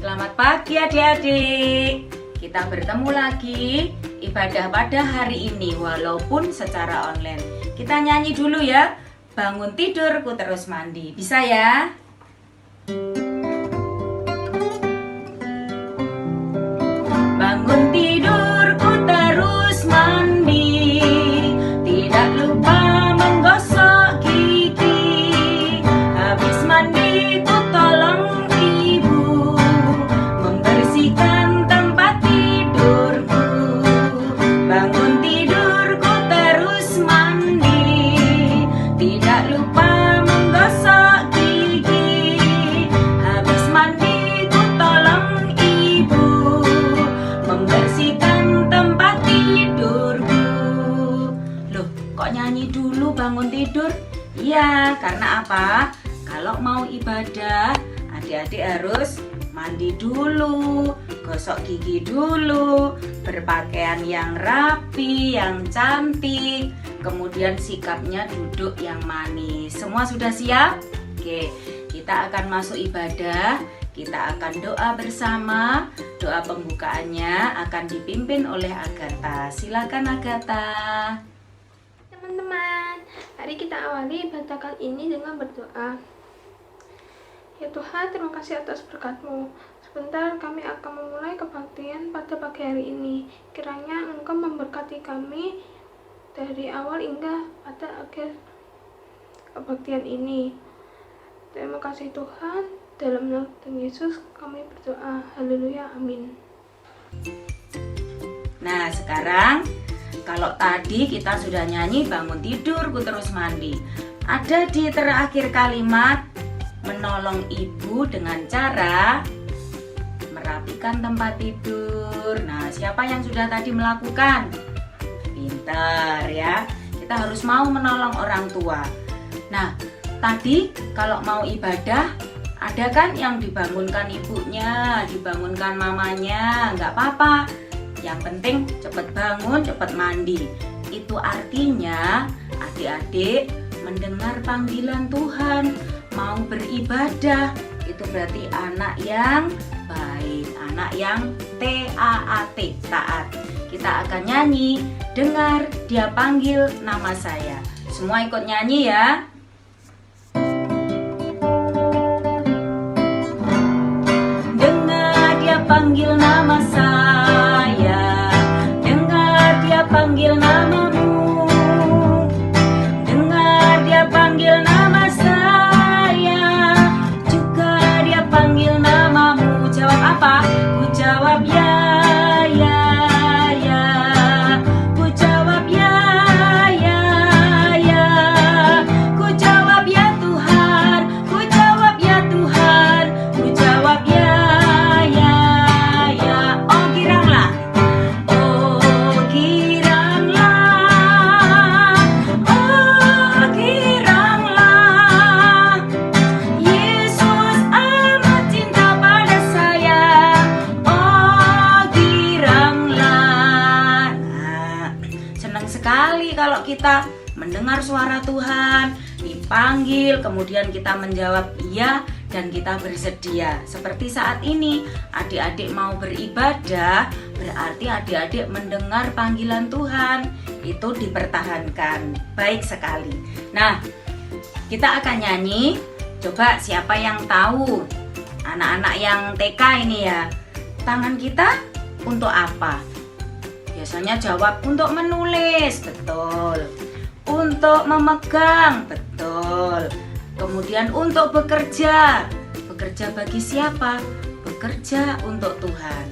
Selamat pagi adik-adik. Kita bertemu lagi ibadah pada hari ini walaupun secara online. Kita nyanyi dulu ya. Bangun tidurku terus mandi. Bisa ya? Bangun tidurku terus mandi, tidak lupa menggosok gigi. Habis mandi ku tolong ibu membersihkan tempat tidurku. Bangun tidurku terus mandi, tidak lupa menggosok gigi. Habis mandi ku tolong ibu membersihkan tempat tidurku. Loh, kok nyanyi dulu bangun tidur? Iya, karena apa? Kalau mau ibadah, adik-adik harus mandi dulu, gosok gigi dulu, berpakaian yang rapi, yang cantik, kemudian sikapnya duduk yang manis. Semua sudah siap? Oke, kita akan masuk ibadah. Kita akan doa bersama. Doa pembukaannya akan dipimpin oleh Agatha. Silakan Agatha. Teman-teman, mari kita awali ibadah kali ini dengan berdoa. Ya Tuhan, terima kasih atas berkat-Mu. Sebentar kami akan memulai kebaktian pada pagi hari ini. Kiranya Engkau memberkati kami dari awal hingga pada akhir kebaktian ini. Terima kasih Tuhan. Dalam nama Tuhan Yesus kami berdoa. Haleluya, amin. Nah, sekarang kalau tadi kita sudah nyanyi bangun tidur ku terus mandi. Ada di terakhir kalimat menolong ibu dengan cara merapikan tempat tidur. Nah, siapa yang sudah tadi melakukan? Pintar ya. Kita harus mau menolong orang tua. Nah, tadi kalau mau ibadah, ada kan yang dibangunkan ibunya, dibangunkan mamanya, nggak apa-apa. Yang penting cepat bangun, cepat mandi. Itu artinya adik-adik mendengar panggilan Tuhan, mau beribadah. Itu berarti anak yang baik, anak yang TAAT, taat. Kita akan nyanyi, dengar dia panggil nama saya. Semua ikut nyanyi ya. Dengar dia panggil nama saya, dengar dia panggil namamu, dengar dia panggil nama saya, juga dia panggil namamu. Jawab apa? Ku jawab ya, ya, ya. Ku jawab ya, ya, ya. Ku jawab ya Tuhan, ku jawab ya Tuhan, ku jawab ya, ya, ya. Oh giranglah, oh giranglah, oh giranglah. Yesus amat cinta pada saya, oh giranglah. Nah, senang sekali kalau kita mendengar suara Tuhan, dipanggil, kemudian kita menjawab iya dan kita bersedia. Seperti saat ini, adik-adik mau beribadah, berarti adik-adik mendengar panggilan Tuhan, itu dipertahankan. Baik sekali. Nah, kita akan nyanyi. Coba siapa yang tahu? Anak-anak yang TK ini ya. Tangan kita untuk apa? Biasanya jawab untuk menulis, betul. Untuk memegang, betul. Kemudian untuk bekerja. Bekerja bagi siapa? Bekerja untuk Tuhan.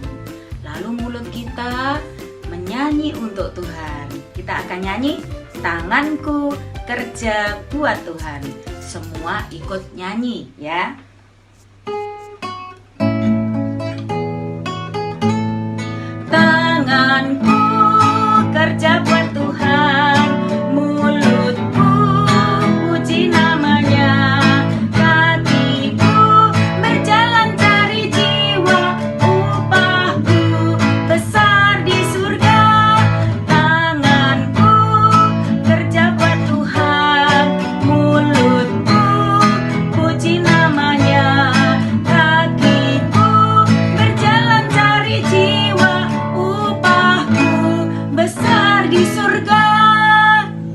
Lalu mulut kita menyanyi untuk Tuhan. Kita akan nyanyi, tanganku kerja buat Tuhan. Semua ikut nyanyi ya. Tanganku kerja buat Tuhan, mulutku puji namanya, kakiku berjalan cari jiwa, upahku besar di surga. Tanganku kerja buat Tuhan, mulutku puji namanya, kakiku berjalan cari jiwa, besar di surga.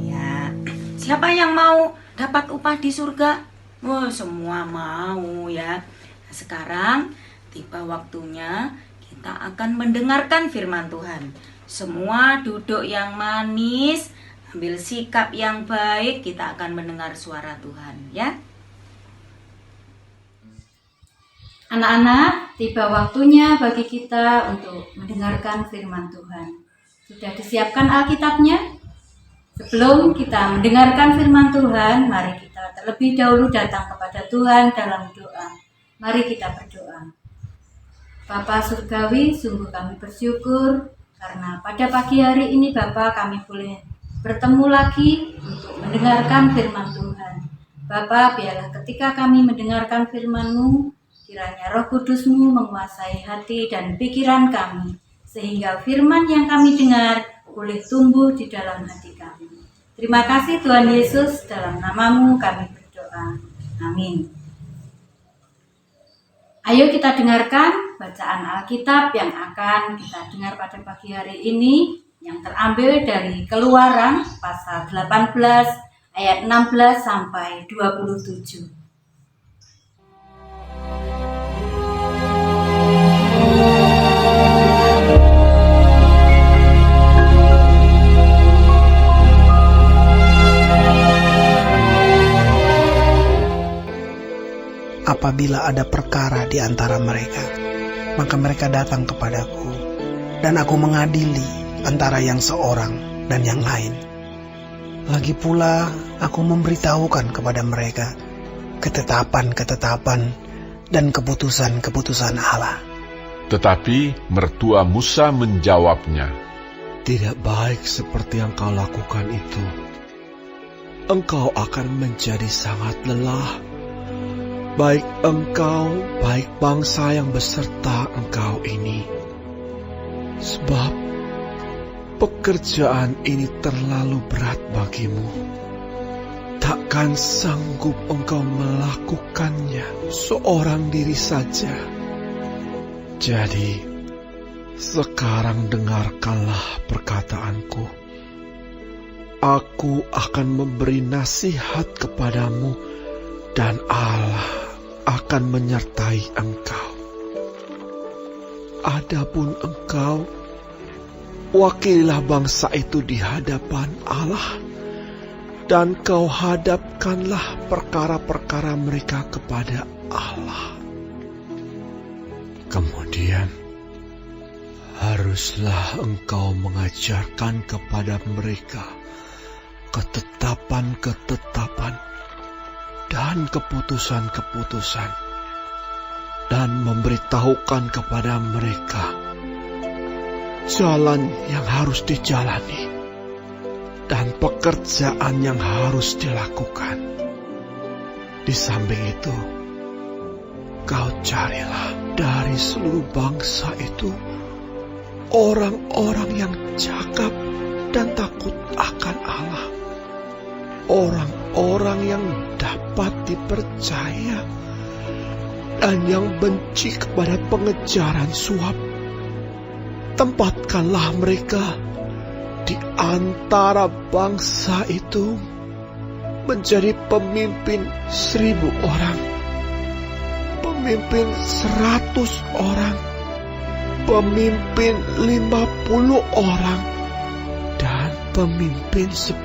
Ya, siapa yang mau dapat upah di surga? Oh, semua mau ya. Nah, sekarang tiba waktunya kita akan mendengarkan firman Tuhan. Semua duduk yang manis, ambil sikap yang baik, kita akan mendengar suara Tuhan ya. Anak-anak, tiba waktunya bagi kita untuk mendengarkan firman Tuhan. Sudah disiapkan Alkitabnya? Sebelum kita mendengarkan firman Tuhan, mari kita terlebih dahulu datang kepada Tuhan dalam doa. Mari kita berdoa. Bapa Surgawi, sungguh kami bersyukur karena pada pagi hari ini Bapa kami boleh bertemu lagi untuk mendengarkan firman Tuhan. Bapa, biarlah ketika kami mendengarkan firman-Mu, kiranya Roh Kudus-Mu menguasai hati dan pikiran kami, sehingga firman yang kami dengar boleh tumbuh di dalam hati kami. Terima kasih Tuhan Yesus, dalam nama-Mu kami berdoa. Amin. Ayo kita dengarkan bacaan Alkitab yang akan kita dengar pada pagi hari ini, yang terambil dari Keluaran pasal 18 ayat 16 sampai 27. Apabila ada perkara di antara mereka, maka mereka datang kepadaku, dan aku mengadili antara yang seorang dan yang lain. Lagi pula aku memberitahukan kepada mereka ketetapan-ketetapan dan keputusan-keputusan Allah. Tetapi mertua Musa menjawabnya, "Tidak baik seperti yang kau lakukan itu. Engkau akan menjadi sangat lelah. Baik engkau, baik bangsa yang beserta engkau ini. Sebab pekerjaan ini terlalu berat bagimu. Takkan sanggup engkau melakukannya seorang diri saja. Jadi, sekarang dengarkanlah perkataanku. aku akan memberi nasihat kepadamu dan Allah akan menyertai engkau. Adapun engkau, wakililah bangsa itu di hadapan Allah, dan kau hadapkanlah perkara-perkara mereka kepada Allah. Kemudian, haruslah engkau mengajarkan kepada mereka ketetapan-ketetapan dan keputusan-keputusan, dan memberitahukan kepada mereka jalan yang harus dijalani dan pekerjaan yang harus dilakukan. Di samping itu, kau carilah dari seluruh bangsa itu orang-orang yang cakap dan takut akan Allah, orang-orang yang dapat dipercaya dan yang benci kepada pengejaran suap. Tempatkanlah mereka di antara bangsa itu menjadi pemimpin 1.000 orang, pemimpin 100 orang, pemimpin 50 orang, dan pemimpin 10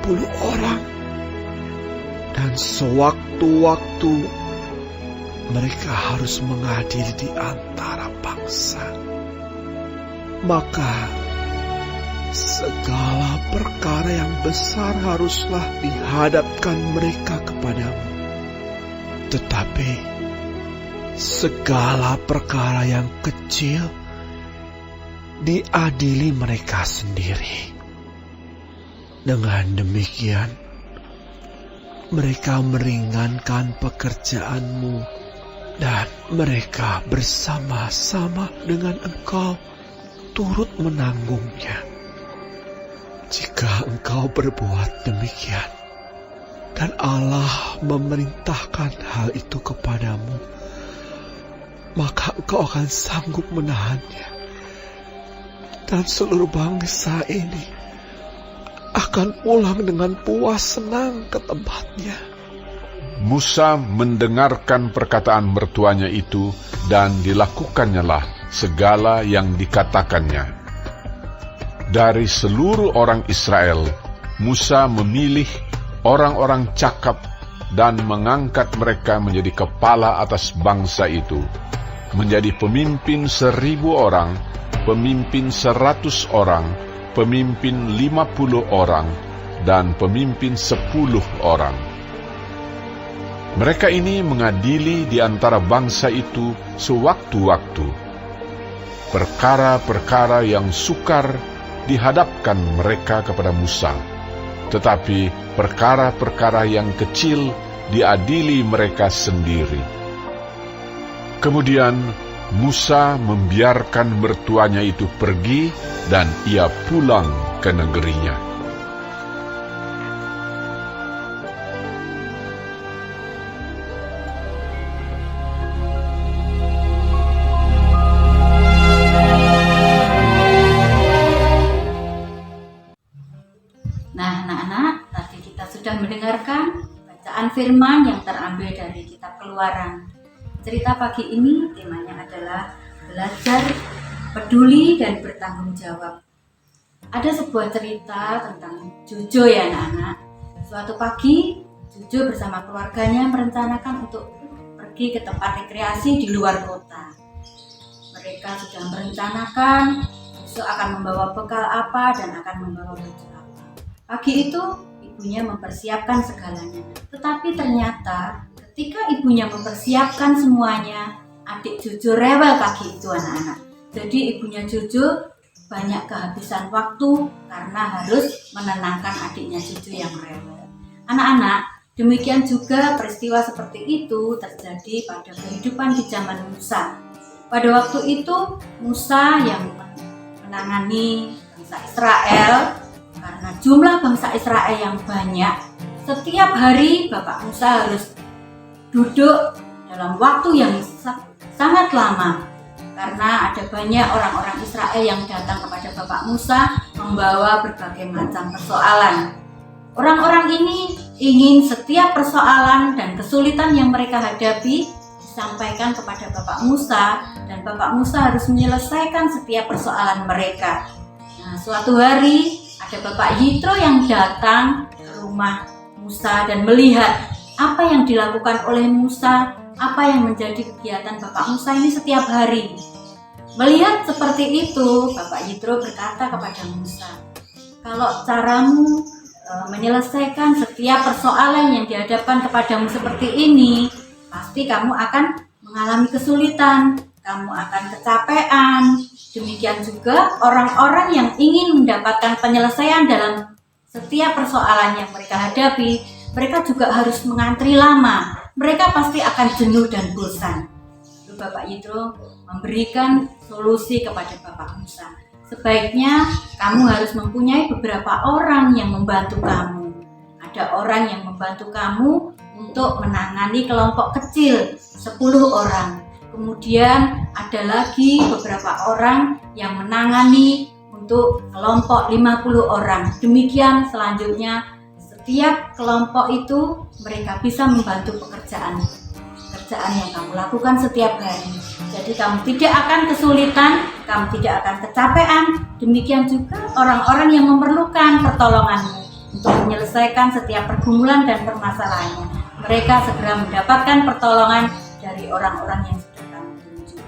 orang. Dan sewaktu-waktu mereka harus mengadili di antara bangsa. Maka segala perkara yang besar haruslah dihadapkan mereka kepadamu. Tetapi segala perkara yang kecil diadili mereka sendiri. Dengan demikian, mereka meringankan pekerjaanmu, dan mereka bersama-sama dengan engkau turut menanggungnya. Jika engkau berbuat demikian, dan Allah memerintahkan hal itu kepadamu, maka engkau akan sanggup menahannya, dan seluruh bangsa ini akan pulang dengan puas senang ke tempatnya. Musa mendengarkan perkataan mertuanya itu, dan dilakukannya segala yang dikatakannya. Dari seluruh orang Israel, Musa memilih orang-orang cakap dan mengangkat mereka menjadi kepala atas bangsa itu, menjadi pemimpin 1.000 orang, pemimpin 100 orang, pemimpin 50 orang, dan pemimpin 10 orang. Mereka ini mengadili di antara bangsa itu sewaktu-waktu. Perkara-perkara yang sukar dihadapkan mereka kepada Musa, tetapi perkara-perkara yang kecil diadili mereka sendiri. Kemudian Musa membiarkan mertuanya itu pergi, dan ia pulang ke negerinya. Nah, anak-anak, tadi kita sudah mendengarkan bacaan firman yang terambil dari kitab Keluaran. Cerita pagi ini temanya adalah belajar peduli dan bertanggung jawab. Ada sebuah cerita tentang Jojo ya anak-anak. Suatu pagi, Jojo bersama keluarganya merencanakan untuk pergi ke tempat rekreasi di luar kota. Mereka sudah merencanakan besok akan membawa bekal apa dan akan membawa baju apa. Pagi itu ibunya mempersiapkan segalanya. Tetapi ternyata ketika ibunya mempersiapkan semuanya, adik Jojo rewel pagi itu anak-anak. Jadi ibunya Jojo banyak kehabisan waktu karena harus menenangkan adiknya Jojo yang rewel. Anak-anak, demikian juga peristiwa seperti itu terjadi pada kehidupan di zaman Musa. Pada waktu itu Musa yang menangani bangsa Israel. Karena jumlah bangsa Israel yang banyak, setiap hari Bapak Musa harus duduk dalam waktu yang sangat lama. Karena ada banyak orang-orang Israel yang datang kepada Bapak Musa membawa berbagai macam persoalan. Orang-orang ini ingin setiap persoalan dan kesulitan yang mereka hadapi disampaikan kepada Bapak Musa, dan Bapak Musa harus menyelesaikan setiap persoalan mereka. Nah, suatu hari ada Bapak Yitro yang datang ke rumah Musa dan melihat apa yang dilakukan oleh Musa, apa yang menjadi kegiatan Bapak Musa ini setiap hari. Melihat seperti itu, Bapak Yitro berkata kepada Musa, "Kalau caramu menyelesaikan setiap persoalan yang dihadapkan kepadamu seperti ini, pasti kamu akan mengalami kesulitan, kamu akan kecapean. Demikian juga orang-orang yang ingin mendapatkan penyelesaian dalam setiap persoalan yang mereka hadapi, mereka juga harus mengantri lama. Mereka pasti akan jenuh dan bosan." Lalu Bapak Yitro memberikan solusi kepada Bapak Musa. Sebaiknya kamu harus mempunyai beberapa orang yang membantu kamu. Ada orang yang membantu kamu untuk menangani kelompok kecil 10 orang. Kemudian ada lagi beberapa orang yang menangani untuk kelompok 50 orang. Demikian selanjutnya, setiap kelompok itu mereka bisa membantu pekerjaan yang kamu lakukan setiap hari. Jadi kamu tidak akan kesulitan, kamu tidak akan kecapean. Demikian juga orang-orang yang memerlukan pertolonganmu untuk menyelesaikan setiap pergumulan dan permasalahannya. Mereka segera mendapatkan pertolongan dari orang-orang yang sudah kamu tunjuk.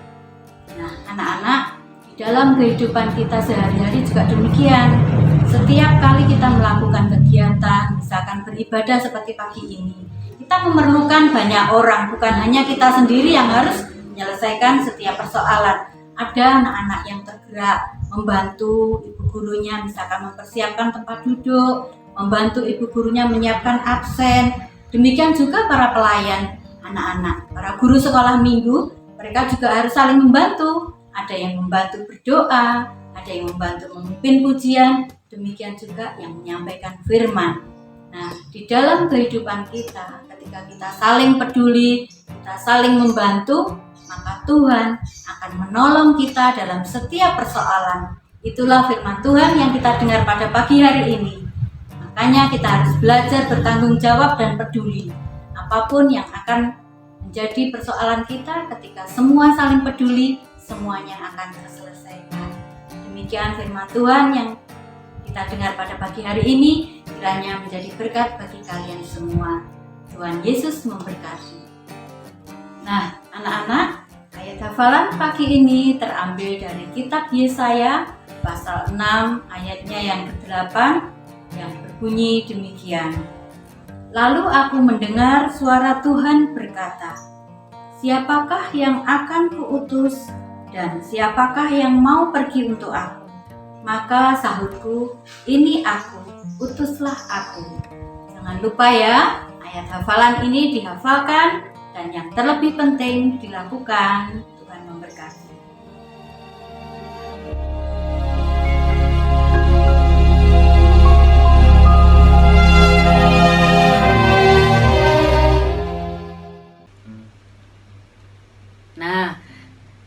Nah, anak-anak, di dalam kehidupan kita sehari-hari juga demikian. Setiap kali kita melakukan kegiatan, misalkan beribadah seperti pagi ini, kita memerlukan banyak orang, bukan hanya kita sendiri yang harus menyelesaikan setiap persoalan. Ada anak-anak yang tergerak membantu ibu gurunya, misalkan mempersiapkan tempat duduk, membantu ibu gurunya menyiapkan absen. Demikian juga para pelayan anak-anak, para guru sekolah minggu, mereka juga harus saling membantu. Ada yang membantu berdoa, ada yang membantu memimpin pujian, demikian juga yang menyampaikan firman. Nah, di dalam kehidupan kita, ketika kita saling peduli, kita saling membantu, maka Tuhan akan menolong kita dalam setiap persoalan. Itulah firman Tuhan yang kita dengar pada pagi hari ini. Makanya kita harus belajar bertanggung jawab dan peduli. Apapun yang akan menjadi persoalan kita, ketika semua saling peduli, semuanya akan terselesaikan. Demikian firman Tuhan yang kita dengar pada pagi hari ini, kiranya menjadi berkat bagi kalian semua. Tuhan Yesus memberkati. Nah, anak-anak, ayat hafalan pagi ini terambil dari kitab Yesaya pasal 6 ayatnya yang ke-8 yang berbunyi demikian. Lalu aku mendengar suara Tuhan berkata, "Siapakah yang akan kuutus dan siapakah yang mau pergi untuk aku?" Maka sahutku, "Ini aku, utuslah aku." Jangan lupa ya, ayat hafalan ini dihafalkan dan yang terlebih penting dilakukan. Tuhan memberkati. Nah,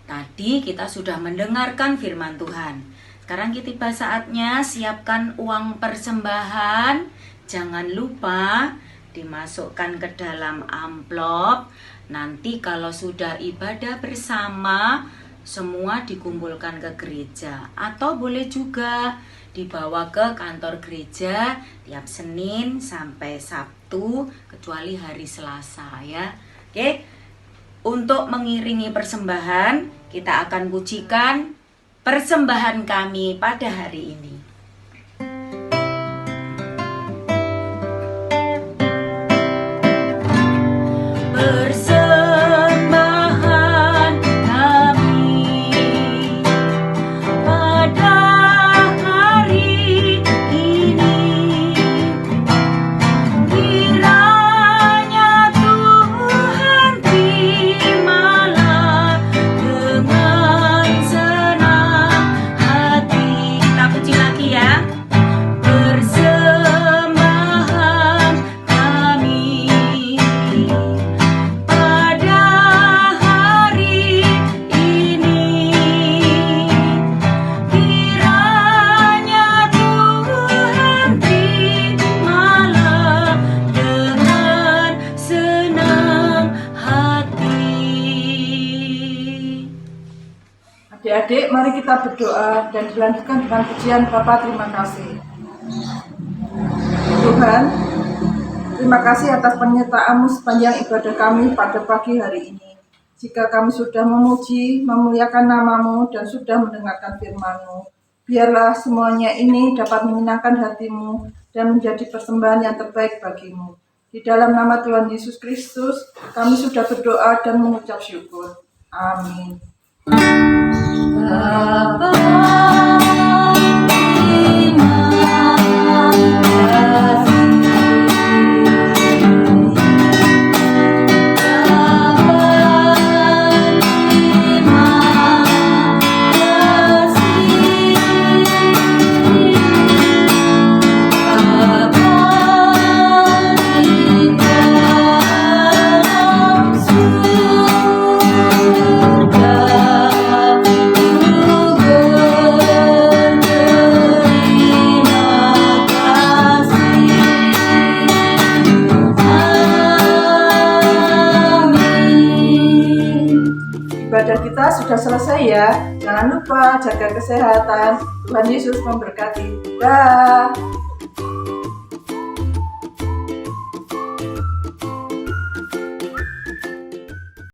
tadi kita sudah mendengarkan firman Tuhan. Sekarang tiba saatnya siapkan uang persembahan. Jangan lupa dimasukkan ke dalam amplop. Nanti kalau sudah ibadah bersama, semua dikumpulkan ke gereja. Atau boleh juga dibawa ke kantor gereja tiap Senin sampai Sabtu, kecuali hari Selasa ya. Oke. Untuk mengiringi persembahan, kita akan pujikan persembahan kami pada hari ini. Persembahan kami pada hari ini, kiranya Tuhan terimalah dengan senang hati. Kita puji lagi ya. Persembahan kami Adik-adik, mari kita berdoa dan dilanjutkan dengan pujian Bapa. Terima kasih. Tuhan, terima kasih atas penyertaan-Mu sepanjang ibadah kami pada pagi hari ini. Jika kami sudah memuji, memuliakan nama-Mu, dan sudah mendengarkan firman-Mu, biarlah semuanya ini dapat menyenangkan hati-Mu dan menjadi persembahan yang terbaik bagi-Mu. Di dalam nama Tuhan Yesus Kristus, kami sudah berdoa dan mengucap syukur. Amin. Bapa, terima kasih. Ibadah kita sudah selesai ya. Jangan lupa jaga kesehatan. Tuhan Yesus memberkati. Dah.